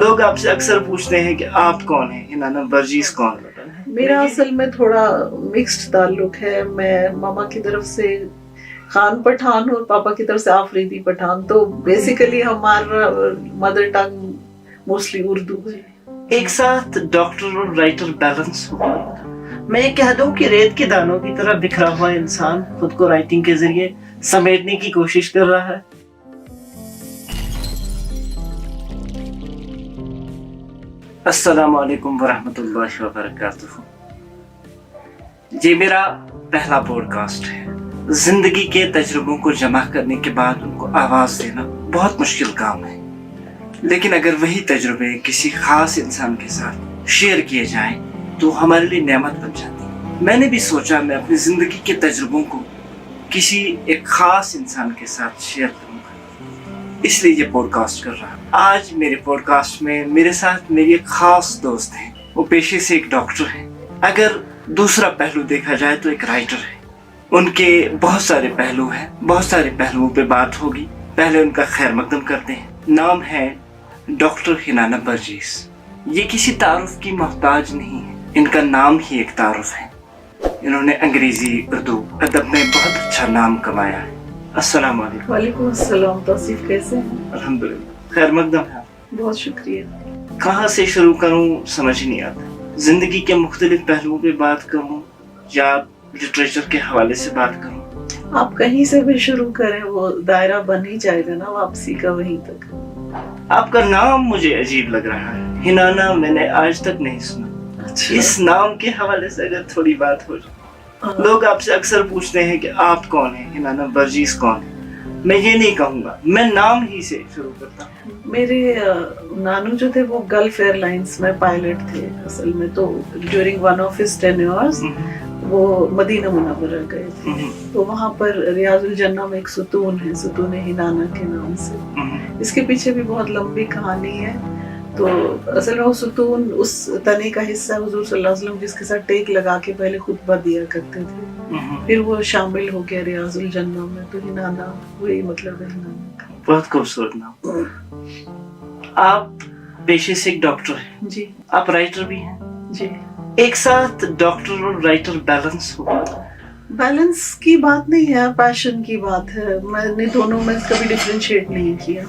लोग आपसे अक्सर पूछते हैं कि आप कौन हैं, हिनाना बर्जीस कौन है? मेरा असल में थोड़ा मिक्स्ड ताल्लुक है। मैं मामा की तरफ से खान पठान और पापा की तरफ से आफरीदी पठान, तो बेसिकली हमारा मदर टंग मोस्टली उर्दू है। एक साथ डॉक्टर और राइटर बैलेंस हो। मैं ये कह दूं कि रेत के दानों की तरह बिखरा हुआ इंसान खुद को राइटिंग के जरिए समेटने की कोशिश कर रहा है। अस्सलाम वालेकुम वरहमतुल्लाहि वबरकातुहू। ये मेरा पहला पॉडकास्ट है। जिंदगी के तजुर्बों को जमा करने के बाद उनको आवाज देना बहुत मुश्किल काम है, लेकिन अगर वही तजुर्बे किसी खास इंसान के साथ शेयर किए जाएं तो हमारे लिए नेमत बन जाती है। मैंने भी सोचा मैं अपनी जिंदगी के तजुर्बों को किसी एक खास इंसान के साथ शेयर करूंगा, इसलिए ये पॉडकास्ट कर रहा हूँ। आज मेरे पॉडकास्ट में मेरे साथ मेरी एक खास दोस्त है। वो पेशे से एक डॉक्टर है। अगर दूसरा पहलू देखा जाए तो एक राइटर है। उनके बहुत सारे पहलू हैं, बहुत सारे पहलुओं पे बात होगी। पहले उनका खैर मकदम करते हैं। नाम है डॉक्टर हिनाना बर्जीस। ये किसी तारुफ की मोहताज नहीं है, इनका नाम ही एक तारुफ है। इन्होंने अंग्रेजी उर्दू अदब में बहुत अच्छा नाम कमाया है। अस्सलाम वालेकुम। वालेकुम अस्सलाम। तौसीफ कैसे हैं? अल्हम्दुलिल्लाह खैर मकदम है। बहुत शुक्रिया। कहाँ से शुरू करूँ समझ नहीं आता। जिंदगी के मुख्तलिफ पहलुओं पे बात करूँ या लिटरेचर के हवाले से बात करूँ? आप कहीं से भी शुरू करें, वो दायरा बन ही जाएगा ना वापसी का वहीं तक। आपका नाम मुझे अजीब लग रहा है, हिनाना मैंने आज तक नहीं सुना। अच्छा। इस नाम के हवाले से अगर थोड़ी बात हो जाए। लोग आपसे अक्सर पूछते हैं कि आप कौन हैं, हिनाना बर्जीस कौन है। मैं ये नहीं कहूँगा, मैं नाम ही से शुरू करता हूँ। मेरे नानू जो थे वो गल्फ एयरलाइंस में पायलट थे असल में। तो during one of his tenures वो मदीना मुनव्वरा गए थे। तो वहाँ पर रियाजुल जन्ना में एक सुतून है, सुतून हिनाना के नाम से। इसके पीछे भी बहुत लंबी कहानी है। तो असल में वो सुतून उस तने का हिस्सा है हुजूर सल्लल्लाहु अलैहि वसल्लम जिसके साथ टेक लगा के पहले खुतबा दिया करते थे। फिर वो शामिल हो गया रियाजुल जन्ना में। तो हिनाना वही मतलब है हिनाना का। बहुत खूबसूरत नाम। आप पेशे से एक डॉक्टर हैं जी। आप राइटर भी हैं जी। एक साथ डॉक्टर और राइटर बैलेंस हो? बैलेंस की बात नहीं है, पैशन की बात है। मैंने दोनों में कभी डिफरेंशिएट नहीं किया।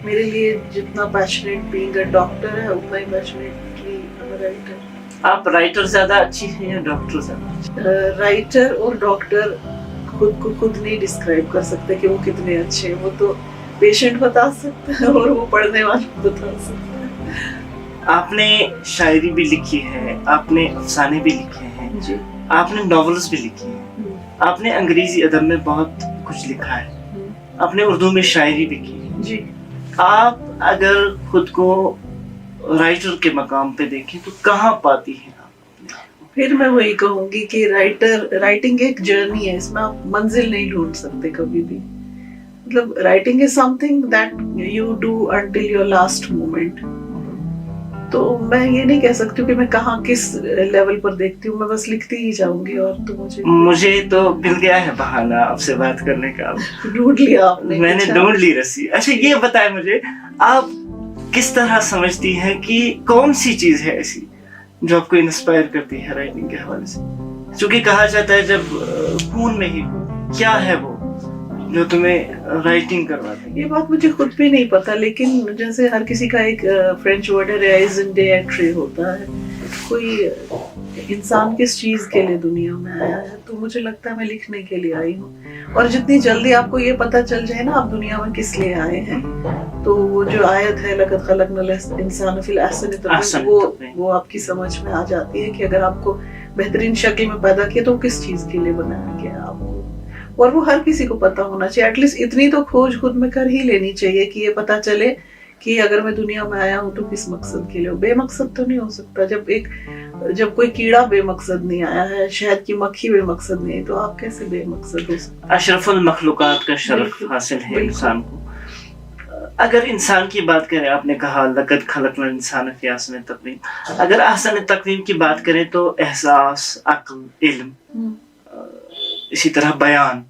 मेरे लिए जितना पैशनेट बीइंग अ डॉक्टर है उतना ही पैशनेटली राइटर। आप राइटर ज्यादा अच्छी हैं या डॉक्टर ज्यादा? राइटर और डॉक्टर खुद को खुद नहीं डिस्क्राइब कर सकते कि वो कितने अच्छे हैं। वो तो पेशेंट बता सकता है और वो पढ़ने वाला बता सकता है। आपने शायरी भी लिखी है, आपने अफसाने भी लिखे हैं जी। आपने नॉवेल्स भी लिखी हैं, आपने अंग्रेजी अदब में बहुत कुछ लिखा है, आपने उर्दू में शायरी भी की है। जी। आप अगर खुद को राइटर के मकाम पे देखें तो कहाँ पाती हैं आप? फिर मैं वही कहूंगी कि राइटिंग एक जर्नी है, इसमें आप मंजिल नहीं ढूंढ सकते कभी भी। मतलब writing is something that you do until your last moment. तो मैं ये नहीं कह सकती कि मैं कहाँ किस लेवल पर देखती हूँ, मैं बस लिखती ही जाऊंगी। और तो मुझे तो मिल गया है बहाना आपसे बात करने का। ढूंढ लिया आपने। मैंने ढूंढ ली रस्सी। अच्छा ये बताएं मुझे, आप किस तरह समझती हैं कि कौन सी चीज है ऐसी जो आपको इंस्पायर करती है राइटिंग के हवाले से? क्योंकि कहा जाता है जब खून में ही, क्या है वो जो तुम्हें राइटिंग करवाती है? ये बात मुझे खुद भी नहीं पता, लेकिन जैसे हर किसी का एक फ्रेंच वर्ड है रेज़न d'être होता है। कोई इंसान किस चीज के लिए दुनिया में आया है, तो मुझे लगता है मैं लिखने के लिए आई हूँ। और जितनी जल्दी आपको ये पता चल जाए ना आप दुनिया में किस लिए आए हैं, तो वो जो आयत है लक़द ख़लक़नल इंसान फ़ी अहसनि तक़वीम, वो आपकी समझ में आ जाती है कि अगर आपको बेहतरीन शक्ल में पैदा किया तो किस चीज के लिए बनाया गया आपको। और वो हर किसी को पता होना चाहिए। एटलीस्ट इतनी तो खोज खुद में कर ही लेनी चाहिए कि ये पता चले कि अगर मैं दुनिया में आया हूँ तो किस मकसद के लिए। बेमकसद तो नहीं हो सकता। जब कोई कीड़ा बेमकसद नहीं आया है, शहद की मक्खी बेमकसद नहीं आई, तो आप कैसे बेमकसद हो सकते? अशरफुल मखलूकात का शरफ हासिल है इंसान को। अगर इंसान की बात करें, आपने कहा लक़द ख़लक़नल इंसान फ़ी अहसनि तक़वीम। अगर अहसन तक़वीम की बात करें तो एहसास, अक्ल, इल्म, इसी तरह बयान,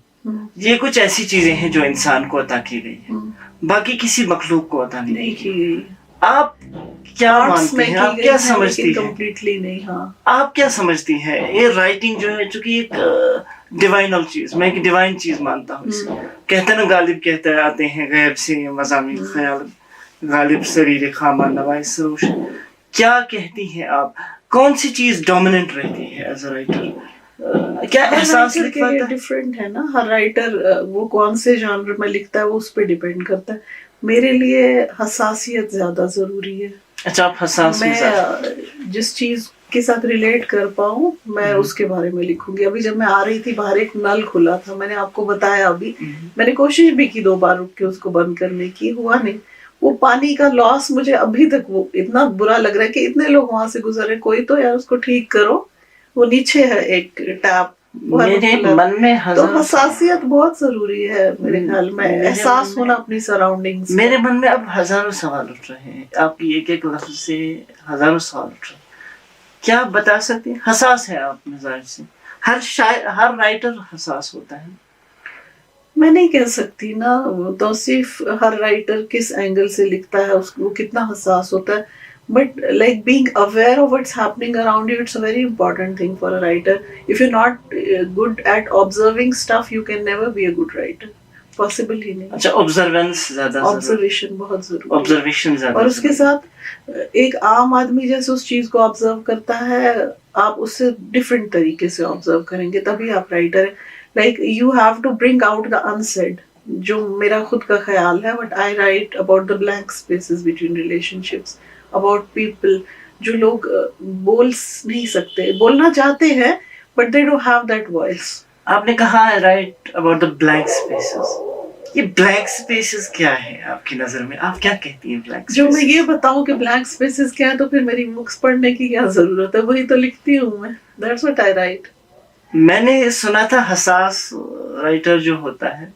ये कुछ ऐसी चीजें हैं जो इंसान को अता की गई है, बाकी किसी मखलूक को अता नहीं की गई। आप کیا مانتے ہیں آپ, کیا سمجھتی ہیں کمپلیٹلی نہیں. ہاں آپ کیا سمجھتی ہیں یہ رائٹنگ جو ہے چونکہ ایک ڈیوائنل چیز, میں ایک ڈیوائن چیز مانتا ہوں اسے. کہتے ہیں نا غالب کہتے ہیں آتے ہیں غیب سے مضامین خیال, غالب سریر خامہ نوائے سروش. کیا کہتی ہیں آپ, کون سی چیز ڈومیننٹ رہتی ہے ایز اے رائٹر, کیا احساس لکھواتا ہے؟ ڈفرینٹ ہے نا, ہر رائٹر وہ کون سے جانر میں لکھتا ہے وہ اس پہ ڈیپینڈ کرتا ہے. میرے لیے حساسیت زیادہ ضروری ہے. اچھا آپ حساس, میں جس چیز کے ساتھ ریلیٹ کر پاؤں میں اس کے بارے میں لکھوں گی. ابھی جب میں آ رہی تھی باہر ایک نل کھلا تھا, میں نے آپ کو بتایا ابھی, میں نے کوشش بھی کی 2 بار رک کے اس کو بند کرنے کی, ہوا نہیں. وہ پانی کا لاس مجھے ابھی تک وہ اتنا برا لگ رہا ہے کہ اتنے لوگ وہاں سے گزرے, کوئی تو یار اس کو ٹھیک کرو. وہ نیچے ہے ایک ٹیپ. میرے من میں تو حساسیت بہت ضروری ہے میرے خیال میں, احساس ہونا اپنی سراؤنڈنگز. میرے من میں اب ہزاروں سوال اٹھ رہے ہیں, آپ کی ایک ایک لفظ سے ہزاروں سوال اٹھ رہے ہیں. کیا آپ بتا سکتے ہیں, حساس ہے آپ مزاج سے, ہر شاعر ہر رائٹر حساس ہوتا ہے. میں نہیں کہہ سکتی نا توصیف ہر رائٹر کس اینگل سے لکھتا ہے, وہ کتنا حساس ہوتا ہے. But like being aware of what's happening around you, it's a very important thing for a writer. If you're not good at observing stuff, you can never be a good writer. Possible ہی نہیں. اچھا observance زیادہ, observation بہت ضروری ہے. observation زیادہ, اور اس کے ساتھ ایک عام آدمی جیسے اس چیز کو آبزرو کرتا ہے, آپ اس سے ڈفرینٹ طریقے سے آبزرو کریں گے تبھی آپ رائٹر ہیں. Like you have to bring out the unsaid, جو میرا خود کا خیال ہے. But I write about the blank spaces between relationships, about people جو لوگ بول نہیں سکتے, بولنا چاہتے ہیں but they don't have that voice. آپ نے کہا ہے write about the blank spaces. یہ blank spaces کیا ہے آپ کی نظر میں, آپ کیا کہتی ہیں blank spaces؟ جو میں یہ بتاؤں کہ blank spaces کیا ہے تو پھر میری بکس پڑھنے کی کیا ضرورت ہے, وہی تو لکھتی ہوں میں. That's what I write. میں نے سنا تھا حساس رائٹر جو ہوتا ہے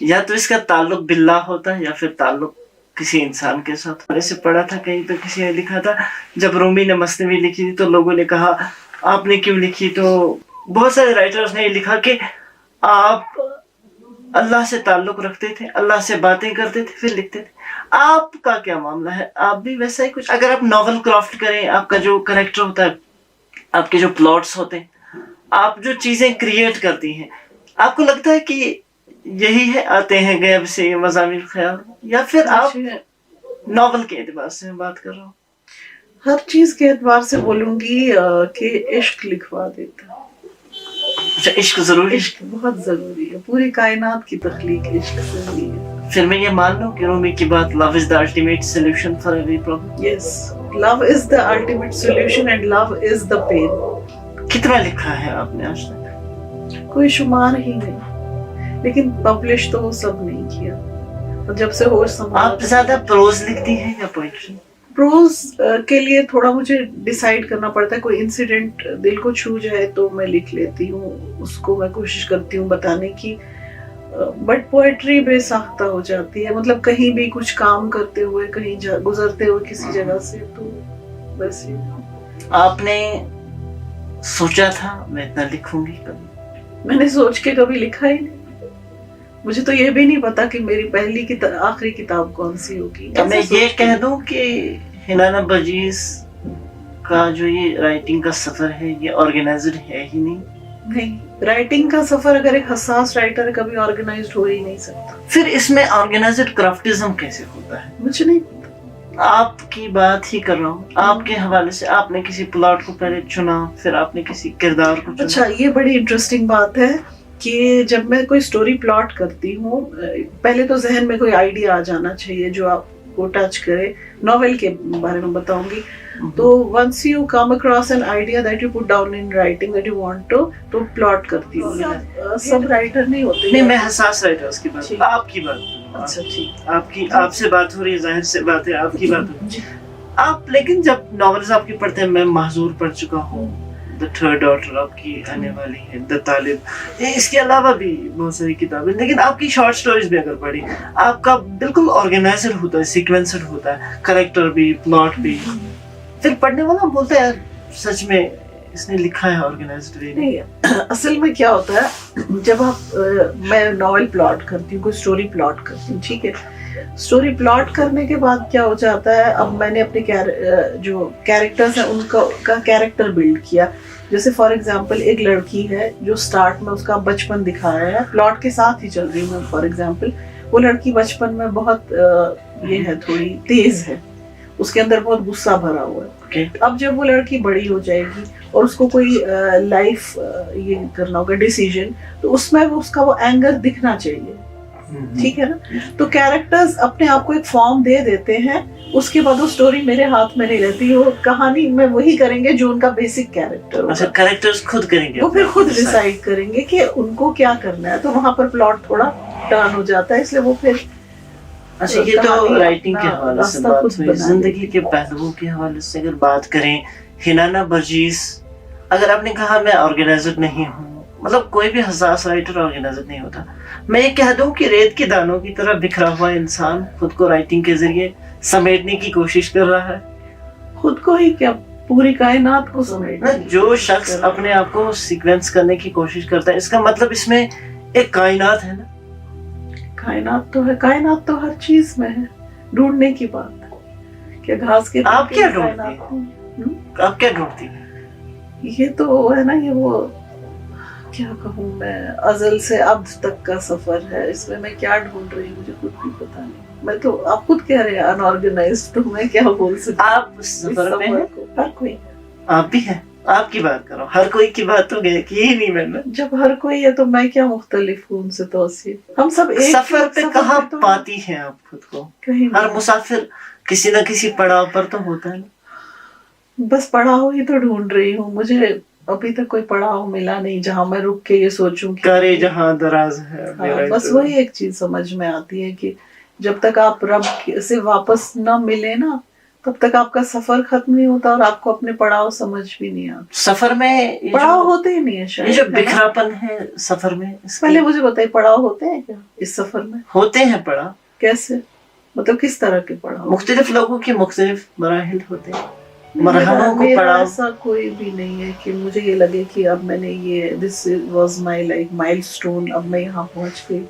یا تو اس کا تعلق باللہ ہوتا ہے یا پھر تعلق کسی انسان کے ساتھ. میں نے پڑھا تھا کہیں تو کسی نے لکھا تھا جب رومی نے مثنوی لکھی تھی تو لوگوں نے کہا آپ نے کیوں لکھی, تو بہت سارے رائٹرز نے لکھا کہ آپ اللہ سے تعلق رکھتے تھے, اللہ سے باتیں کرتے تھے پھر لکھتے تھے. آپ کا کیا معاملہ ہے, آپ بھی ویسا ہی کچھ, اگر آپ ناول کرافٹ کریں, آپ کا جو کریکٹر ہوتا ہے, آپ کے جو پلاٹس ہوتے ہیں, آپ جو چیزیں کریٹ کرتی ہیں, آپ کو لگتا ہے کہ یہی ہے آتے ہیں غیب سے مضامین خیال, یا پھر آپ ناول کے اعتبار سے میں بات کر رہا ہوں؟ ہر چیز کے اعتبار سے بولوں گی کہ عشق لکھوا دیتا. اچھا عشق ضروری, عشق بہت ضروری ہے, پوری کائنات کی تخلیق عشق سے ہوئی ہے. پھر میں یہ مان لوں کہ رومی کی بات love is the ultimate solution for every problem. Yes, love is the ultimate solution and love is the pain. کتنا لکھا ہے آپ نے آج تک؟ کوئی شمار ہی نہیں, لیکن پبلش تو وہ سب نہیں کیا. اور جب سے ہوش سنبھالا. آپ زیادہ پروز لکھتی ہیں یا پوئٹری؟ پروز کے لیے تھوڑا مجھے ڈیسائیڈ کرنا پڑتا ہے, کوئی انسیڈنٹ دل کو چھو جائے تو میں لکھ لیتی ہوں, اس کو میں کوشش کرتی ہوں بتانے کی. بٹ پوئٹری بے ساختہ ہو جاتی ہے, مطلب کہیں بھی کچھ کام کرتے ہوئے, کہیں گزرتے ہوئے کسی جگہ سے, تو ویسے. آپ نے سوچا تھا میں اتنا لکھوں گی کبھی؟ میں نے سوچ کے کبھی لکھا ہی نہیں. مجھے تو یہ بھی نہیں پتا کہ میری پہلی آخری کتاب کون سی ہوگی. میں یہ کہہ دوں کہ حنانہ بجیز کا جو یہ رائٹنگ کا سفر ہے یہ آرگنائزڈ ہے ہی نہیں. نہیں, رائٹنگ کا سفر اگر ایک حساس رائٹر کبھی آرگنائزڈ ہو ہی نہیں سکتا. پھر اس میں آرگنائزڈ کرافٹزم کیسے ہوتا ہے؟ مجھے نہیں پتا. آپ کی بات ہی کر رہا ہوں, آپ کے حوالے سے آپ نے کسی پلاٹ کو پہلے چنا, پھر آپ نے کسی کردار کو چنا. اچھا, یہ بڑی انٹرسٹنگ بات ہے کہ جب میں کوئی سٹوری پلاٹ کرتی ہوں, پہلے تو ذہن میں کوئی آئیڈیا آ جانا چاہیے جو آپ کو ٹچ کرے. ناول کے بارے میں بتاؤں گی تو once you come across an idea that you put down in writing that you want to plot کرتی ہوں. سب رائٹر نہیں ہوتے. نہیں, میں حساس رائٹرز کی بات, آپ کی بات. اچھا ٹھیک, آپ سے بات ہو رہی ہے, ظاہر سے بات ہے آپ کی بات ہو رہی ہے. آپ لیکن جب ناولز آپ کی پڑھتے ہیں, میں محظور پڑھ چکا ہوں, دا تھرڈ ڈاٹر آپ کی آنے والی ہے, دا طالب, اس کے علاوہ بھی بہت ساری کتابیں, لیکن آپ کی شارٹ سٹوریز بھی اگر پڑھی, آپ کا بالکل آرگنائزڈ ہوتا ہے, سیکوینسڈ ہوتا ہے, کریکٹر بھی, پلاٹ بھی. پھر پڑھنے والا بولتا ہے سچ میں اس نے لکھا ہے آرگنائزڈ وے. نہیں, اصل میں کیا ہوتا ہے, جب آپ میں ناول پلاٹ کرتی ہوں, کوئی سٹوری پلاٹ کرتی ہوں, ٹھیک ہے, स्टोरी प्लॉट करने के बाद क्या हो जाता है, अब मैंने अपने जो कैरेक्टर्स हैं उनका कैरेक्टर बिल्ड किया. जैसे फॉर एग्जांपल एक लड़की है जो स्टार्ट में उसका बचपन दिखाया है, प्लॉट के साथ ही चल रही हूँ. फॉर एग्जांपल वो लड़की बचपन में बहुत ये है, थोड़ी तेज है, उसके अंदर बहुत गुस्सा भरा हुआ है. अब जब वो लड़की बड़ी हो जाएगी और उसको कोई लाइफ ये करना होगा डिसीजन, तो उसमें उसका वो एंगर दिखना चाहिए. ठीक है ना. तो कैरेक्टर्स अपने आप को एक फॉर्म दे देते हैं, उसके बाद वो स्टोरी मेरे हाथ में नहीं रहती, वो कहानी में वही करेंगे जो उनका बेसिक कैरेक्टर होगा. अच्छा, कैरेक्टर्स खुद करेंगे, वो फिर खुद डिसाइड करेंगे कि उनको क्या करना है. तो वहां पर प्लॉट थोड़ा टर्न हो जाता है, इसलिए वो फिर. अच्छा, ये तो राइटिंग के हवाले से बात हुई. जिंदगी के पहलुओं के हवाले से अगर बात करें, हिनाना बर्जीस, अगर आपने कहा मैं ऑर्गेनाइजर नहीं हूँ, मतलब कोई भी हसास राइटर ऑर्गेनाइजर नहीं होता. मैं ये कह दूं कि रेत के दानों की तरह बिखरा हुआ इंसान खुद को राइटिंग के जरिए समेटने की कोशिश कर रहा है. खुद को ही क्या, पूरी कायनात को समेटना. जो शख्स अपने आप को सीक्वेंस करने की कोशिश करता है, इसका मतलब इसमें एक कायनात है ना. कायनात तो है, कायनात तो हर चीज में है. ढूंढने की बात है. क्या घास के आप क्या ढूंढती हैं? आप क्या ढूंढती हैं? ये तो है ना, ये वो क्या कहूँ मैं, अजल से अब तक का सफर है. इसमें मैं क्या ढूंढ रही हूँ मुझे खुद भी पता नहीं. मैं तो, आप खुद कह रहे हैं अनऑर्गेनाइज्ड, तो मैं क्या बोल सकती हूँ. आप उस सफर में हैं? हर कोई. आप भी हैं. आपकी बात करो, हर कोई की बात तो की ही नहीं मैंने. जब हर कोई है तो मैं क्या मुख्तलिफ हूँ उनसे. तो हम सब एक सफर पे कहाँ पाती हैं आप खुद को? कहीं. हर मुसाफिर किसी न किसी पड़ाव पर तो होता है ना. बस पड़ाव ही तो ढूंढ रही हूँ. मुझे अभी तक कोई पड़ाव मिला नहीं जहाँ मैं रुक के ये सोचूं कि करे जहाँ दराज है. हाँ, बस वही एक चीज समझ में आती है कि जब तक आप रब से वापस न मिले ना, तब तक आपका सफर खत्म नहीं होता और आपको अपने पड़ाव समझ भी नहीं आता. सफर में पड़ाव होते ही नहीं है शायद. ये जो बिखरापन है सफर में, पहले मुझे बताइए, पड़ाव होते हैं क्या इस सफर में? होते हैं पड़ाव. कैसे? मतलब किस तरह के पड़ाव? मुख्तलिफ लोगों के मुख्तलिफ मराहिल होते हैं. मेरा ऐसा कोई भी नहीं है कि मुझे ये लगे कि अब मैंने ये, this was my like milestone, अब मैं यहाँ पहुँच गई.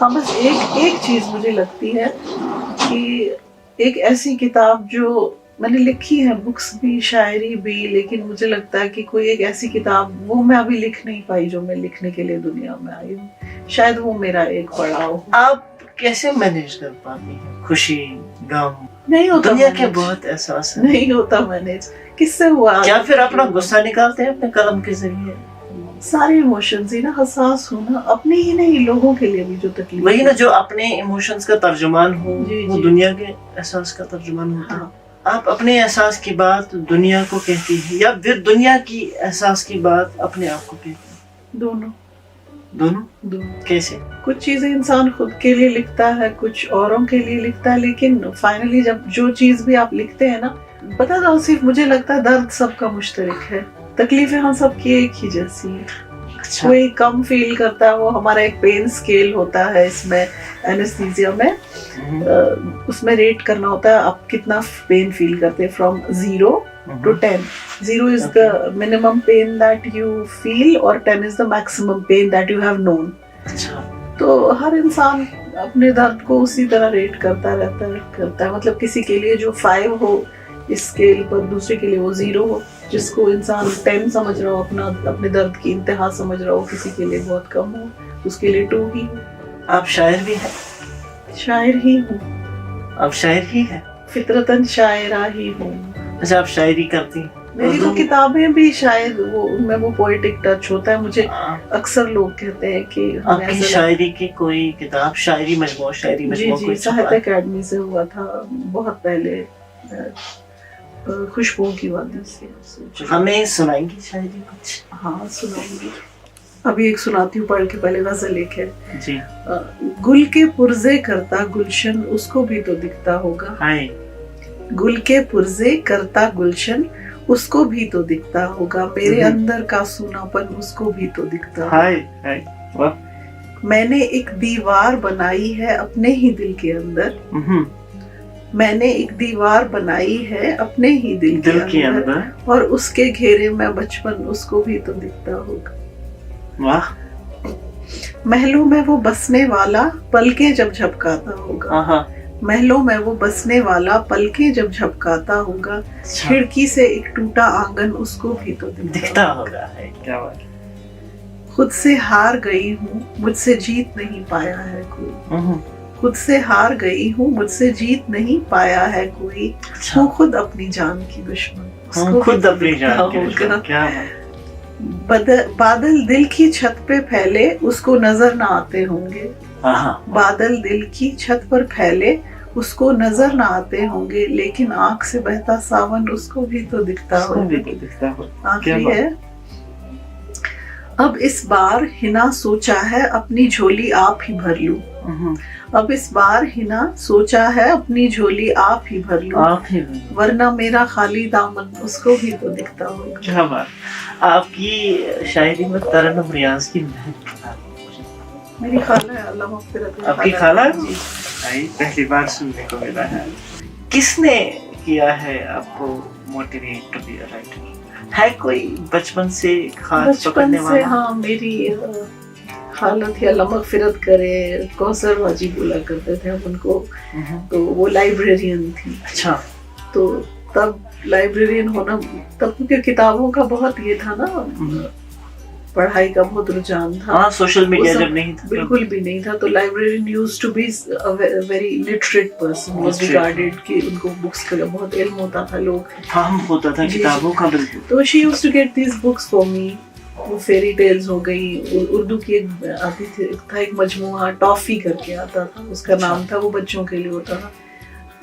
हाँ, बस एक चीज मुझे लगती है कि एक ऐसी किताब जो मैंने लिखी है, बुक्स भी, शायरी भी, लेकिन मुझे लगता है कि कोई एक ऐसी किताब वो मैं अभी लिख नहीं पाई जो मैं लिखने के लिए दुनिया में आई हूँ. शायद वो मेरा एक पड़ाव. आप कैसे मैनेज कर पाती हैं खुशी, गम? नहीं होता. दुनिया के बहुत एहसास है. नहीं होता मैनेज. किससे हुआ? क्या फिर अपना गुस्सा निकालते हैं अपने कलम के जरिए? सारे इमोशंस ही ना, हसास हो ना, अपने ही नहीं, लोगों के लिए भी जो तकलीफ. वही ना, जो अपने इमोशंस का तर्जुमान हो, वो दुनिया के एहसास का तर्जुमान होता है. हाँ. आप अपने एहसास की बात दुनिया को कहती हैं या फिर दुनिया की एहसास की बात अपने आप को कहती हैं? दोनों. कैसे? कुछ चीजें इंसान खुद के लिए लिखता है, कुछ औरों के लिए लिखता है, लेकिन फाइनली जब जो चीज भी आप लिखते हैं ना, पता था, सिर्फ मुझे लगता है दर्द सबका मुश्तरक है, तकलीफें हम सबकी एक ही जैसी है. अच्छा. कोई कम फील करता है, वो हमारा एक पेन स्केल होता है इसमें एनेस्थीसिया में, उसमें रेट करना होता है आप कितना पेन फील करते हैं, from 0 to 10. 0 is the minimum pain that you feel और 10 is the maximum pain that you have known. अच्छा. तो हर इंसान अपने दर्द को उसी तरह रेट करता है. मतलब किसी के लिए जो 5 हो इस स्केल पर, दूसरे के लिए वो 0 हो. जिसको इंसान 10 समझ रहा हो, अपने दर्द की इंतहा समझ रहा हो, किसी के लिए बहुत कम हो, उसके लिए 2 ही हो. आप शायर भी हैं? शायर ही हूँ. आप शायर ही हैं? फितरतन शायरा ही हूँ. अच्छा, आप शायरी करती हैं? मेरी तो किताबें भी शायद वो, उनमें वो पोएटिक टच होता है. मुझे अक्सर लोग कहते हैं कि आपकी शायरी की कोई किताब, शायरी मजमू जी साहित्य अकेडमी से हुआ था बहुत पहले, खुशबू की वादी से. हमें सुनाएंगी शायरी कुछ? हाँ, सुनाऊंगी. अभी एक सुनाती हूँ पढ़ के. पहले गजल एक है जी. गुल के पुरजे करता गुलशन, उसको भी तो दिखता होगा. हाय. गुल के पुरजे करता गुलशन, उसको भी तो दिखता होगा. मेरे अंदर का सूनापन, उसको भी तो दिखता होगा. हाय. वाह. मैंने एक दीवार बनाई है अपने ही दिल के अंदर. मैंने एक दीवार बनाई है अपने ही दिल के अंदर, और उसके घेरे में बचपन, उसको भी तो दिखता होगा. वाह. महलों में वो बसने वाला पलके जब झपकाता होगा. महलों में वो बसने वाला पलकें जब झपकाता होगा, खिड़की से एक टूटा आंगन उसको भी तो दिखता होगा है। क्या बात है। खुद से हार गई हूँ, मुझसे जीत नहीं पाया है कोई, खुद से हार गई हूँ, मुझसे जीत नहीं पाया है कोई, हूँ खुद अपनी जान की दुश्मन, उसको खुद अपनी जान की होगा। दुश्मन। क्या बादल दिल की छत पे फैले, उसको नजर ना आते होंगे, हाँ, बादल दिल की छत पर फैले, उसको नजर ना आते होंगे, लेकिन आंख से बहता सावन उसको भी तो दिखता होगा। आखिरी है, अब इस बार हिना सोचा है अपनी झोली आप ही भर लूं, अब इस बार हिना सोचा है अपनी झोली आप ही भर लूं, वरना मेरा खाली दामन उसको भी तो दिखता होगा। क्या बात। आपकी शायरी में तरन्नुम रियाज की महक मेरी खाला है, अल्लाह मग़फ़िरत करे। आपकी खाला है? जी। पहली बार सुनने को मिला है। किसने किया है आपको motivate to be a writer? है कोई बचपन से खास बचपन पकड़ने से? वाला? हाँ, मेरी खाला थी, अल्लाह मग़फ़िरत करे, कौसर बाजी बोला करते थे हम उनको, तो वो लाइब्रेरियन थी। अच्छा। तो तब लाइब्रेरियन होना, तब क्योंकि किताबों का बहुत ये था ना, पढ़ाई का बहुत रुझान था। हाँ, सोशल मीडिया जब नहीं था, बिल्कुल भी नहीं था, तो librarian used to be a very literate person, was regarded कि उनको बुक्स का बहुत इल्म होता था, लोग फाहम होता था किताबों का। बिल्कुल। तो she used to get these books for me. वो फेरी टेल्स हो गई, उर्दू की एक आती थी, था एक मजमुआ टॉफी करके आता था, उसका नाम था, वो बच्चों के लिए होता था,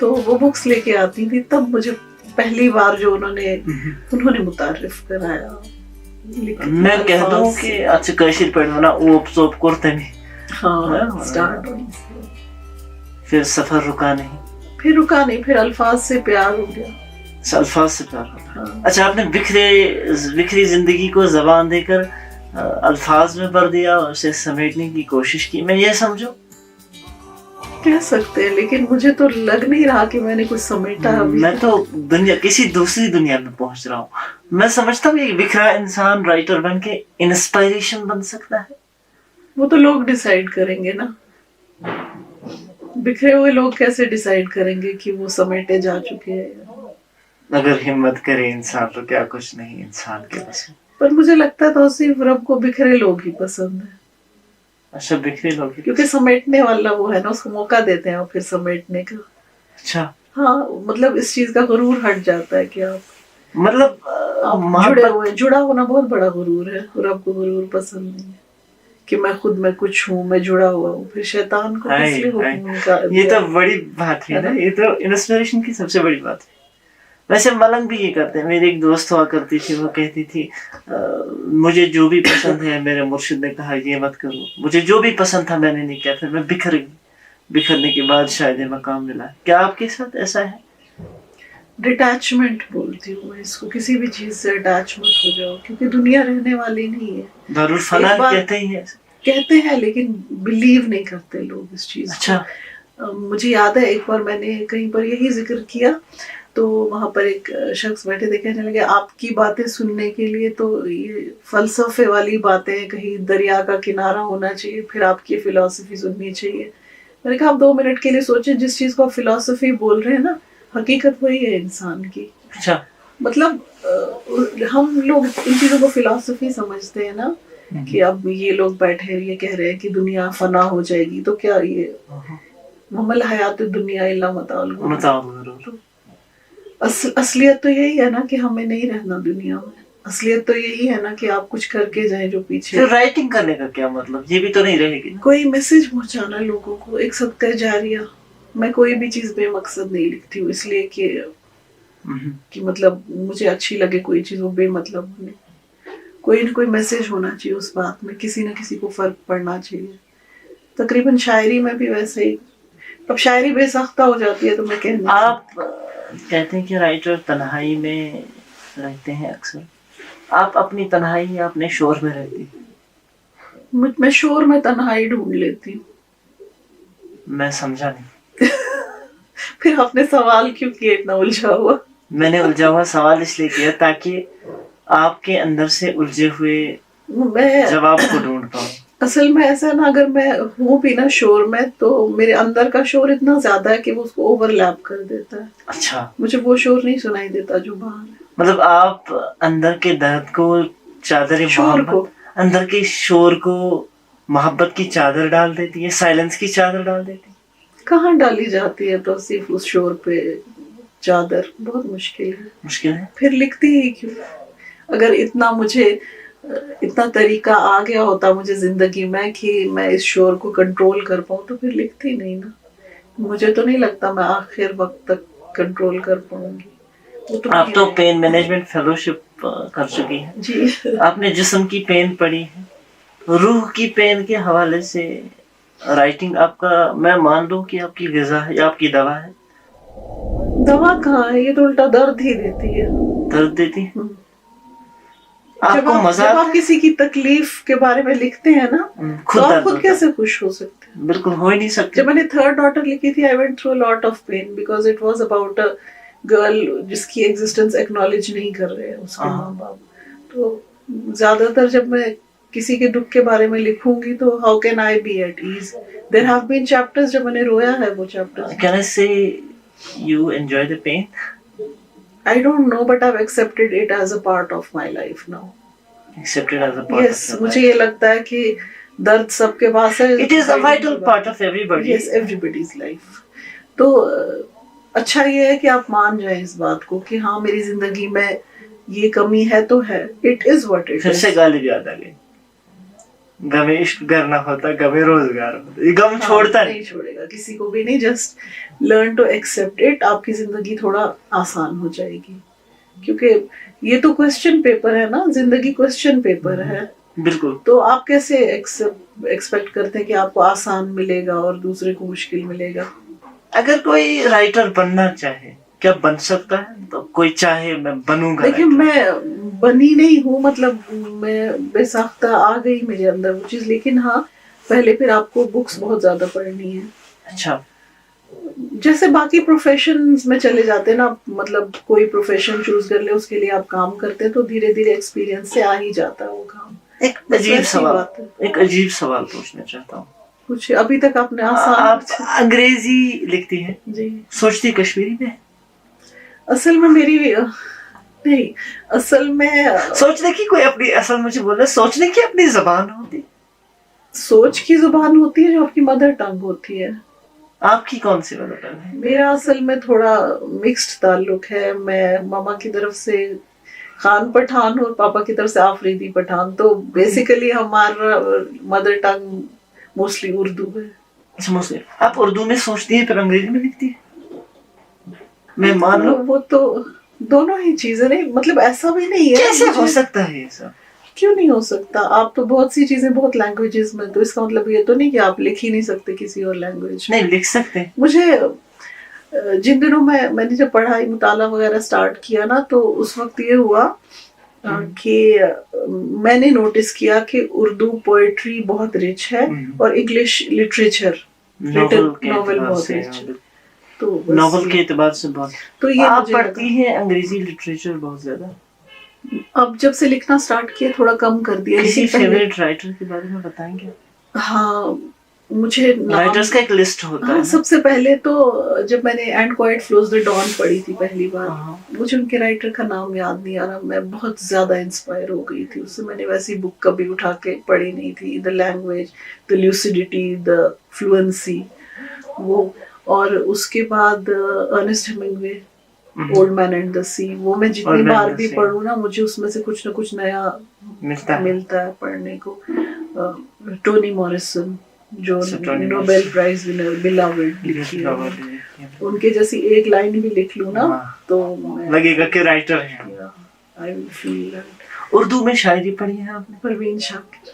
तो वो बुक्स लेके आती थी। तब मुझे पहली बार जो उन्होंने मुतारिफ कराया। मैं कह दूं कि अच्छा कशिर पढ़ना वो सोप करते नहीं। हाँ, स्टार्ट हुई। फिर सफर रुका नहीं, फिर अल्फाज से प्यार हो गया। अल्फाज से प्यार हो गया। हाँ। अच्छा, आपने बिखरी जिंदगी को जबान देकर अल्फाज में भर दिया और उसे समेटने की कोशिश की, मैं ये समझूं? कह सकते हैं, लेकिन मुझे तो लग नहीं रहा कि मैंने कुछ समेटा अभी। मैं तो किसी दूसरी दुनिया में पहुंच रहा हूँ। मैं समझता हूँ कि बिखरा इंसान राइटर बन के इंस्पिरेशन बन सकता है। वो तो लोग डिसाइड करेंगे ना, बिखरे हुए लोग कैसे डिसाइड करेंगे कि वो समेटे जा चुके हैं। अगर हिम्मत करे इंसान तो क्या कुछ नहीं इंसान के बस। पर मुझे लगता है तौसीफ रब को बिखरे लोग ही पसंद है। अच्छा, बिखरे लोग, क्योंकि समेटने वाला वो है ना, उसको मौका देते हैं और फिर समेटने का। अच्छा। हाँ, मतलब इस चीज का गुरूर हट जाता है कि आप मतलब जुड़ा होना बहुत बड़ा गुरूर है, और आपको गुरूर पसंद नहीं है कि मैं खुद में कुछ हूँ, मैं जुड़ा हुआ हूँ। फिर शैतान को किस लिए हुक्म का? ये तो बड़ी बात है ना, ये तो इंस्पिरेशन की सबसे बड़ी बात है। वैसे मलंग भी ये करते हैं। मेरी एक दोस्त हुआ करती थी, वो कहती थी मुझे जो भी पसंद है, मेरे मुर्शिद ने कहा ये मत करो, मुझे जो भी पसंद था मैंने नहीं किया, फिर मैं बिखर गई, बिखरने के बाद शायद ये मकाम मिला। क्या आपके साथ ऐसा है? डिटैचमेंट बोलती हूँ मैं इसको, किसी भी चीज से अटैच मत हो जाओ, क्योंकि दुनिया रहने वाली नहीं है। जरूर फना कहते हैं लेकिन बिलीव नहीं करते लोग इस चीज। अच्छा। मुझे याद है एक बार मैंने कहीं पर यही जिक्र किया, तो वहां पर एक शख्स बैठे थे, कहने लगे आपकी बातें सुनने के लिए तो ये फलसफे वाली बातें, कहीं दरिया का किनारा होना चाहिए, फिर आपकी फिलॉसफी सुननी चाहिए। मैंने कहा आप 2 मिनट के लिए सोचें, जिस चीज को आप फिलॉसफी बोल रहे हैं ना, हकीकत वही है इंसान की। अच्छा। मतलब हम लोग इन चीजों को फिलॉसफी समझते हैं ना, कि अब ये लोग बैठे ये कह रहे हैं कि दुनिया फना हो जाएगी, तो क्या ये ममल हयात दुनिया इल्ला मताउल गुरूर। असलियत तो यही है ना कि हमें नहीं रहना दुनिया में। असलियत तो यही है ना कि आप कुछ करके जाएं जो पीछे। तो राइटिंग करने का क्या मतलब? ये भी तो नहीं रहेगी। कोई मैसेज पहुंचाना लोगों को, एक सदका जारिया। मैं कोई भी चीज बेमकसद नहीं लिखती हूँ, इसलिए कि मतलब मुझे अच्छी लगे कोई चीज, वो बेमतलब होने, कोई ना कोई मैसेज होना चाहिए उस बात में, किसी न किसी को फर्क पड़ना चाहिए। तकरीबन शायरी में भी वैसे ही। अब शायरी बेसाख्ता हो जाती है तो मैं कहने आप कहते हैं कि राइटर तन्हाई में रहते हैं अक्सर। आप अपनी तन्हाई या अपने शोर में रहती हैं? मैं शोर में तन्हाई ढूंढ लेती हूँ। मैं समझा नहीं। फिर आपने सवाल क्यों किया इतना उलझा हुआ? मैंने उलझा हुआ सवाल इसलिए किया ताकि आपके अंदर से उलझे हुए जवाब को ढूंढ पाऊं। اصل میں ایسا ہے نا, اگر میں ہوں بھی نا شور میں تو میرے اندر کا شور اتنا زیادہ ہے کہ وہ اس کو اوور لیپ کر دیتا ہے. اچھا, مجھے وہ شور نہیں سنائی دیتا جو باہر ہے. مطلب آپ اندر کے درد کو چادر شور کو, اندر کے شور کو محبت کی چادر ڈال دیتی ہے, سائلنس کی چادر ڈال دیتی ہے. کہاں ڈالی جاتی ہے توصیف اس شور پہ چادر, بہت مشکل ہے. مشکل ہے. پھر لکھتی ہی کیوں؟ اگر اتنا طریقہ آ گیا ہوتا مجھے زندگی میں کہ میں اس شور کو کنٹرول کر پاؤں تو پھر لکھتی نہیں نا. مجھے تو نہیں لگتا میں آخر وقت تک کنٹرول کر پاؤں گی. آپ تو پین مینجمنٹ فیلوشپ کر چکی ہیں جی. آپ نے جسم کی پین پڑھی ہے, روح کی پین کے حوالے سے رائٹنگ آپ کا میں مان لوں کہ آپ کی غذا ہے یا آپ کی دوا ہے. دوا کہاں ہے, یہ تو الٹا درد ہی دیتی ہے. درد دیتی ہے. آپ جب کو مزہ آپ کسی کی تکلیف کے بارے میں لکھتے ہیں نا تو آپ خود کیسے خوش ہو سکتے ہیں؟ بالکل ہو ہی نہیں سکتے. جب میں نے تھرڈ ڈاٹر لکھی تھی, I went through a lot of pain because it was about a girl جس کی ایگزسٹنس ایکنالج نہیں کر رہے ہیں اس کے ماں باپ. تو زیادہ تر جب میں کسی کے دکھ کے بارے میں لکھوں گی تو how can I be at ease. There have been chapters جب میں نے رویا ہے, وہ chapters. Can I say you enjoy the pain? I don't know, but I've accepted it as a part of my life now. Accepted as a part Yes, of your مجھے life. یہ لگتا ہے کہ درد سب کے پاس ہے. It is a vital part of everybody. Yes, everybody's life. تو اچھا یہ ہے کہ آپ مان جائیں اس بات کو کہ ہاں میری زندگی میں یہ کمی ہے تو ہے. It is what it is. پھر سے غالب یاد آ گئی, غم عشق کرنا ہوتا غم روزگار ہوتا. یہ غم چھوڑتا نہیں چھوڑے گا کسی کو بھی نہیں. Just learn to accept it. آپ کی زندگی تھوڑا آسان ہو جائے گی, کیونکہ یہ تو کوسچن پیپر ہے نا, زندگی کوسچن پیپر ہے. بالکل. تو آپ کیسے ایکسپیکٹ کرتے ہیں کہ آپ کو آسان ملے گا اور دوسرے کو مشکل ملے گا؟ اگر کوئی رائٹر بننا چاہے کیا بن سکتا ہے؟ تو کوئی چاہے میں بنوں گا. دیکھیں میں بنی نہیں ہوں, مطلب میں بے ساختہ آ گئی میرے اندر وہ چیز, لیکن ہاں پہلے پھر آپ کو بکس بہت زیادہ پڑھنی ہے. اچھا. جیسے باقی پروفیشنز میں چلے جاتے ہیں نا, مطلب کوئی پروفیشن چوز کر لے, اس کے لیے آپ کام کرتے ہیں تو دھیرے دھیرے ایکسپیرینس سے آ ہی جاتا ہے وہ کام. ایک عجیب سوال پوچھنا چاہتا ہوں. کچھ ابھی تک آپ نے آپ انگریزی لکھتی ہیں جی, سوچتی کشمیری میں؟ اصل میں میری نہیں, اصل میں سوچنے کی کوئی اپنی, اصل مجھے بولنا سوچنے کی اپنی زبان ہوتی, سوچ کی زبان ہوتی ہے جو آپ کی مدر ٹنگ ہوتی ہے. آپ کی کون سی مدر ٹنگ ہے؟ میرا اصل میں تھوڑا مکسڈ تعلق ہے. میں ماما کی طرف سے خان پٹھان اور پاپا کی طرف سے آفریدی پٹھان, تو بیسیکلی ہمارا مدر ٹنگ موسٹلی اردو ہے. اچھا موسٹلی. آپ اردو میں سوچتی ہیں پھر انگریزی میں لکھتی ہیں؟ میں مان لوں وہ تو دونوں ہی چیزیں نہیں, مطلب ایسا بھی نہیں ہے. کیسے ہو سکتا ہے یہ سب؟ کیوں نہیں ہو سکتا؟ آپ تو بہت سی چیزیں بہت لینگویجز میں, تو اس کا مطلب یہ تو نہیں کہ آپ لکھ ہی نہیں سکتے کسی اور لینگویج. نہیں لکھ سکتے. مجھے جن دنوں میں نے جب پڑھائی مطالعہ وغیرہ سٹارٹ کیا نا, تو اس وقت یہ ہوا کہ میں نے نوٹس کیا کہ اردو پوئٹری بہت رچ ہے اور انگلش لٹریچر ناول بہت رچ ہے. تو ناول کے اعتبار سے بہت. تو یہ آپ پڑھتی ہیں انگریزی لٹریچر بہت زیادہ؟ اب جب سے لکھنا سٹارٹ کیا تھوڑا کم کر دیا. کسی فیوریٹ رائٹر کے بارے میں بتائیں گے؟ ہاں مجھے رائٹرز کا ایک لسٹ ہوتا ہے. سب سے پہلے تو جب میں نے and quiet flows the Don پڑھی تھی پہلی بار, مجھے ان کے رائٹر کا نام یاد نہیں آ رہا, میں بہت زیادہ انسپائر ہو گئی تھی اس سے. میں نے ویسی بک کبھی اٹھا کے پڑھی نہیں تھی. The language, the لیوسیڈیٹی, the fluency, وہ. اور اس کے بعد Ernest Hemingway, old man and the sea, وہ میں جتنی بار بھی پڑھوں نا مجھے اس میں سے کچھ نہ کچھ نیا ملتا ہے پڑھنے کو. ٹونی موریسن جو نوبیل پرائز ونر, بیلاوڈ لکھی ہے, ان کے جیسی ایک لائن بھی لکھ لوں نا تو لگے گا کہ رائٹر ہیں. اردو میں شاعری پڑھی ہے آپ نے؟ پروین شاکر.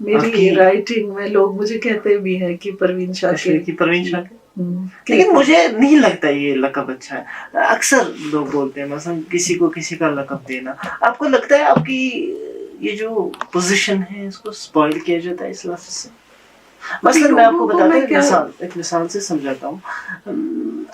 میری رائٹنگ میں لوگ مجھے کہتے بھی ہیں کہ پروین شاکر کی. پروین شاکر. لیکن مجھے نہیں لگتا یہ لقب اچھا ہے. اکثر لوگ بولتے ہیں مثلا کسی کو کسی کا لقب دینا. آپ کو لگتا ہے آپ کی یہ جو پوزیشن ہے اس کو سپوائل کیا جاتا ہے اس لفظ سے؟ مثلا میں آپ کو بتاتا ہوں, ایک مثال سے سمجھاتا ہوں.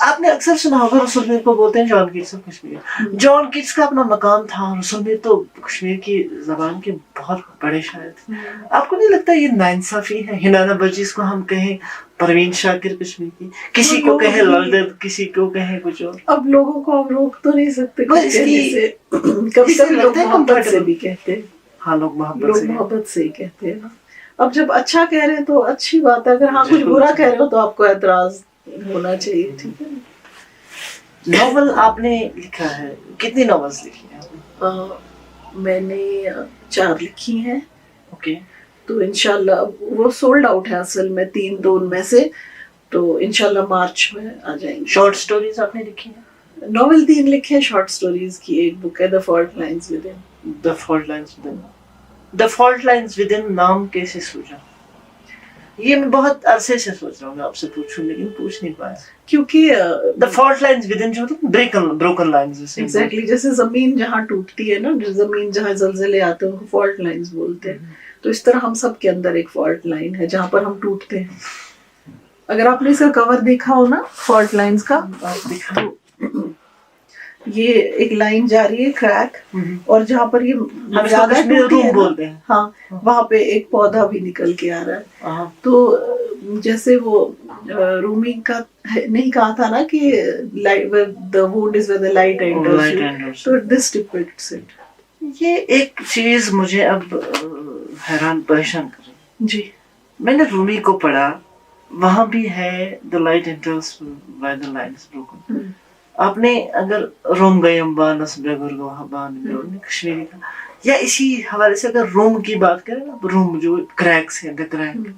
آپ نے اکثر سنا ہوگا رسول میر کو بولتے ہیں John Keats of Kashmir. John Keats کا اپنا مقام تھا. رسول میر تو کشمیر کی زبان کے بہت بڑے شاعر تھے. آپ کو نہیں لگتا یہ ناانصافی ہے؟ ہنانا برجس کو ہم کہیں پروین شاکر کشمیر کی, کسی کو کہیں للدت, کسی کو کہیں کچھ اور. اب لوگوں کو ہم روک تو نہیں سکتے بس اس کی کبھی کبھی لوگ محبت سے بھی کہتے ہیں. ہاں لوگ محبت سے ہی کہتے ہیں. اب جب اچھا کہہ رہے ہیں تو اچھی بات ہے, اگر ہاں کچھ برا کہہ رہے ہو تو آپ کو اعتراض ہونا چاہیے. ٹھیک ہے. ناول آپ نے لکھا ہے, کتنی ناولس لکھی ہیں آپ نے؟ میں نے 4 لکھی ہیں. اوکے. تو انشاءاللہ وہ سولڈ آؤٹ ہے اصل میں 3 تو ان میں سے, تو انشاءاللہ مارچ میں آ جائیں گے. شارٹ سٹوریز آپ نے لکھی ہیں؟ ناول 3 لکھے ہیں. شارٹ سٹوریز کی ایک بک ہے The Fault Lines Within. The Fault Lines Within. The Fault Lines Within نام کیسے سوچا؟ یہ میں بہت عرصے سے سوچ رہا ہوں میں آپ سے پوچھوں, لیکن پوچھ نہیں پایا. کیونکہ The Fault Lines Within جو broken lines ایگزیکٹلی جیسے زمین جہاں ٹوٹتی ہے نا, زمین جہاں زلزلے آتے ہیں ان کو فالٹ لائنز بولتے ہیں. تو اس طرح ہم سب کے اندر ایک فالٹ لائن ہے جہاں پر ہم ٹوٹتے ہیں. اگر آپ نے اس کا کور دیکھا ہو نا فالٹ لائنز کا, یہ ایک لائن جا رہی ہے کریک, اور جہاں پر یہ زیادہ ٹوٹی ہے نا, ہاں وہاں پہ ایک پودا بھی نکل کے آ رہا ہے. تو جیسے وہ رومی کا نہیں کہا تھا نا کہ the wound is where the light enters you, so this depicts it. یہ ایک چیز مجھے اب حیران پریشان کر رہی ہے جی. میں نے رومی کو پڑھا, وہاں بھی ہے the light enters where the light is broken. آپ نے اگر روم گیم با نصب گرگوہبان کشمیری کا, یا اسی حوالے سے اگر روم کی بات کریں نا, روم جو کریکس ہے, دا کریک,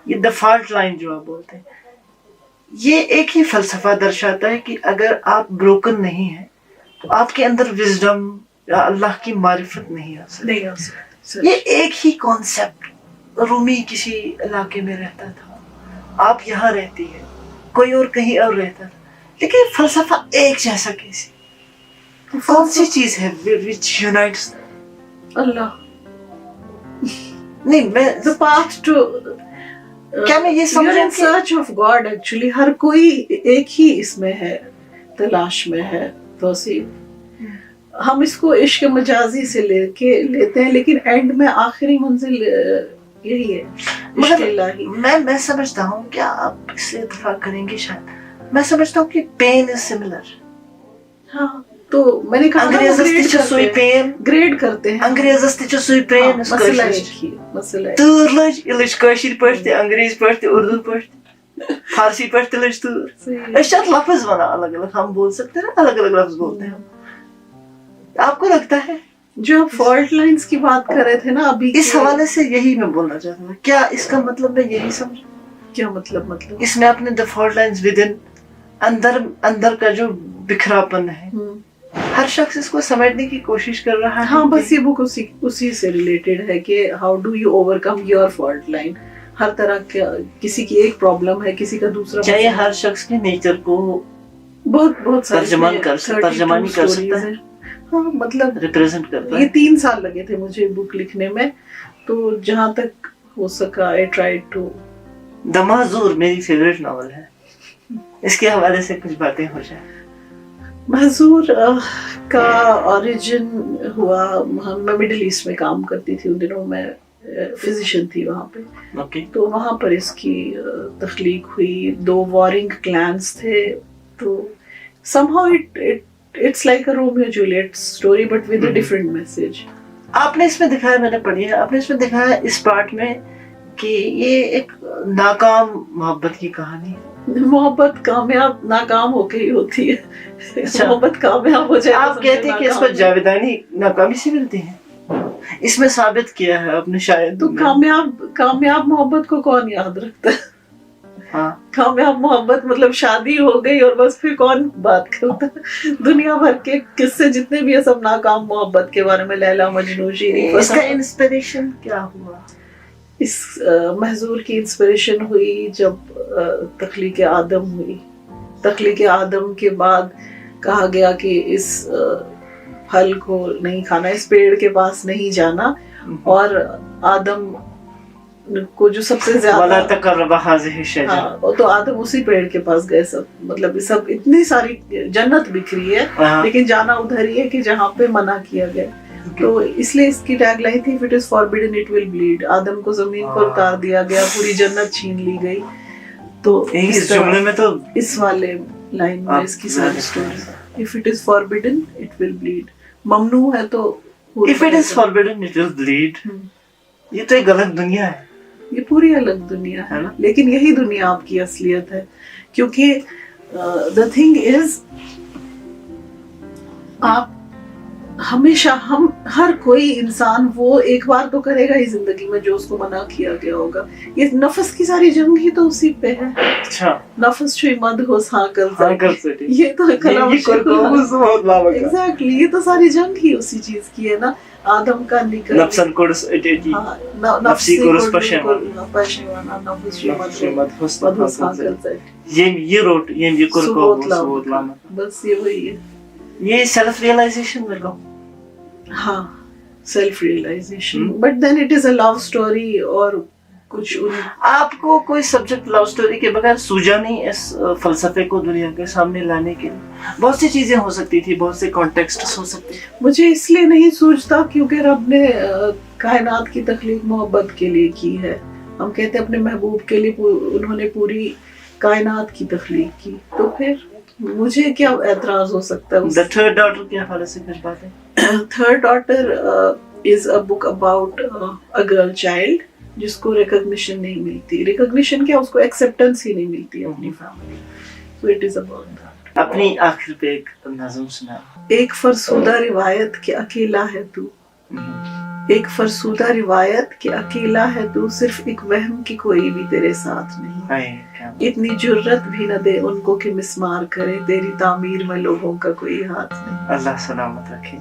یہ دا فالٹ لائن جو آپ بولتے ہیں, یہ ایک ہی فلسفہ درشاتا ہے کہ اگر آپ بروکن نہیں ہیں تو آپ کے اندر وزڈم یا اللہ کی معرفت نہیں آ سکتی. یہ ایک ہی کانسیپٹ. رومی کسی علاقے میں رہتا تھا, آپ یہاں رہتی ہے, کوئی اور کہیں اور رہتا تھا, لیکن فلسفہ ایک جیسا کیسے؟ کون سی چیز ہے which unites اللہ؟ نہیں میں the path to کیا میں یہ سمجھ رہا ہوں کہ search of God actually ہر کوئی ایک ہی اس میں ہے, تلاش میں ہے. توصیف ہم اس کو عشق مجازی سے لیتے ہیں, لیکن اینڈ میں آخری منزل یہی ہے عشق الہی. میں سمجھتا ہوں, کیا آپ اس سے اتفاق کریں گے شاید, میں سمجھتا ہوں کہ پین از سملر. ہاں تو میں نے کہا گریڈ کرتے ہیں. انگریزس تہ سوئی پین مسئلہ تور لج یہ لج کاشر پٲٹھۍ تہِ انگریزی پٲٹھۍ تہِ اردو پٲٹھۍ تہِ فارسی پٲٹھۍ تہِ لج تور. أسۍ چھِ اتھ لفظ ونان الگ الگ, ہم بول سکتے ہیں الگ الگ لفظ بولتے ہیں. آپ کو لگتا ہے جو آپ فالٹ لائنز کی بات کر رہے تھے نا ابھی, اس حوالے سے یہی میں بولنا چاہتا ہوں, کیا اس کا مطلب میں یہی سمجھ, کیا مطلب اس میں آپ نے the fault lines within اندر کا جو بکھراپن ہے, ہر شخص اس کو سمجھنے کی کوشش کر رہا ہے. ہاں بس یہ بک اسی سے ریلیٹڈ ہے کہ how do you overcome your fault line. ہر طرح کا کسی کی ایک پرابلم ہے, کسی کا دوسرا. چاہے ہر شخص کے نیچر کو بہت ترجمانی کر سکتا ہے. ہاں مطلب ریپریزنٹ کرتا ہے. یہ 3 سال لگے تھے مجھے بک لکھنے میں, تو جہاں تک ہو سکا I tried to. The معذور میری فیوریٹ ناول ہے, اس کے حوالے سے کچھ باتیں ہو جائیں. معذور کا اوریجن ہوا, میں مڈل ایسٹ میں کام کرتی تھی ان دنوں, میں فزیشین تھی وہاں پہ. تو وہاں پر اس کی تخلیق ہوئی. 2 وارنگ کلانس تھے, تو somehow it's like a Romeo Juliet story but with a different message. آپ نے اس میں دکھایا, میں نے پڑھی ہے, آپ نے اس میں دکھایا اس پارٹ میں کہ یہ ایک ناکام محبت کی کہانی ہے. محبت کامیاب ناکام ہو کے ہی ہوتی ہے. محبت کامیاب ہو جائے آپ کہتے ہیں کہ اس کو جاویدانی ناکامی سے ملتی ہے, اس میں ثابت کیا ہے آپ نے شاید. تو کامیاب محبت کو کون یاد رکھتا ہے؟ ہاں کامیاب محبت مطلب شادی ہو گئی اور بس پھر کون بات کرتا ہے؟ دنیا بھر کے قصے جتنے بھی ہیں سب ناکام محبت کے بارے میں. لیلا مجنون, شیریں. اس کا انسپریشن کیا ہوا؟ اس محظور کی انسپریشن ہوئی جب تخلیق آدم ہوئی. تخلیق آدم کے بعد کہا گیا کہ اس پھل کو نہیں کھانا, اس پیڑ کے پاس نہیں جانا, اور آدم کو جو سب سے زیادہ تو آدم اسی پیڑ کے پاس گئے. سب مطلب سب اتنی ساری جنت بکھری ہے, لیکن جانا ادھر ہی ہے کہ جہاں پہ منع کیا گیا. तो इसलिए इसकी टैग लाइन थी, if it is forbidden it will bleed. आदम को जमीन पर उतार दिया गया, पूरी जन्नत छीन ली गई। तो इस जुमले में तो इस वाले लाइन में इसकी सारी story, if it is forbidden it will bleed. ममनू है तो if it is forbidden it will bleed, ये तो एक अलग दुनिया है, ये पूरी अलग दुनिया है ना। लेकिन यही दुनिया आपकी असलियत है, क्योंकि द थिंग इज आप हमेशा, हम हर कोई इंसान वो एक बार तो करेगा ही जिंदगी में जो उसको मना किया गया होगा। ये नफस की सारी जंग ही तो उसी पे है। अच्छा, नफस छुई मद हो साकल से ये तो कलाम एग्जैक्टली, ये तो सारी जंग ही उसी चीज की है ना। आदम का निकल नफ्सन कुर्स इटेटी, नफ्सी कुर्स पशेवाना नफस छुई मद हो साकल से, ये रोट ये कुर को बस ये वही है। ये सेल्फ रियलाइजेशन मेरे को, हाँ self realisation, but then it is a love story. और कुछ आपको कोई सब्जेक्ट लव स्टोरी के बगैर सूझा नहीं इस फलसफे को दुनिया के सामने लाने के लिए? बहुत सी चीजें हो सकती थी, बहुत से कॉन्टेक्स्ट हो सकते थे। मुझे इसलिए नहीं सूझता क्योंकि रब ने कायनात की तख्लीक मोहब्बत के लिए की है। हम कहते हैं अपने महबूब के लिए उन्होंने पूरी कायनात की तख्लीक की, तो फिर मुझे क्या एतराज हो सकता है? The Third Daughter के हवाले से कुछ बातें। Third daughter is a book about a girl child जिसको रिकॉग्निशन नहीं मिलती। रिकॉग्निशन क्या, उसको एक्सेप्टेंस ही नहीं मिलती अपनी family. So it is about that. अपनी आखिर पे एक नज़म सुना। एक फरसुदा रिवायत के अकेला है तू, एक फरसुदा रिवायत के अकेला है तू, सिर्फ एक वहम की कोई भी तेरे साथ नहीं। इतनी जुर्रत भी न दे उनको कि मिसमार करे, तेरी तामीर में लोगों का कोई हाथ नहीं। अल्लाह सलामत रखे।